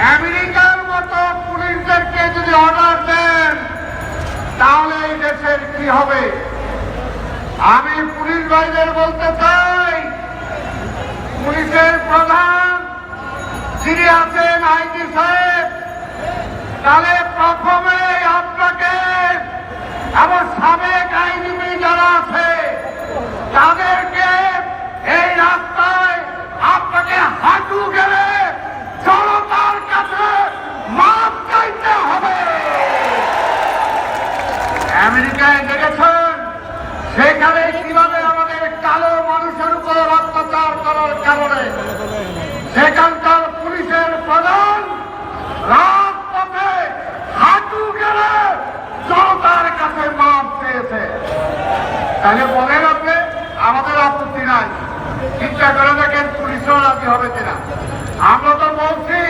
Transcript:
আমেরিকার মতো পুলিশদেরকে যদি অর্ডার দেন তাহলে এই দেশের কি হবে? আমি পুলিশ ভাইদের বলতে চাই, পুলিশের প্রধান যিনি আছেন আইজি সাহেব, তাহলে প্রথমে আপনাকে এবং সাবেক আইনজীবী যারা আছে তাদেরকে এই রাস্তায় আপনাকে হাঁটু গেলে জনতার কাছে মাপ চাইতে হবে। আমেরিকায় দেখেছেন সেখানে কিভাবে আমাদের কালো মানুষের উপর অত্যাচার করার কারণে সেখানকার পুলিশের প্রধান রাজপথে হাঁটু গেলে জনতার কাছে মাপ চেয়েছে। তাহলে বলেন আপনি, আমাদের আপত্তি নাই, চিন্তা করে দেখেন পুলিশও রাজি হবে কিনা। আমরা তো বলছি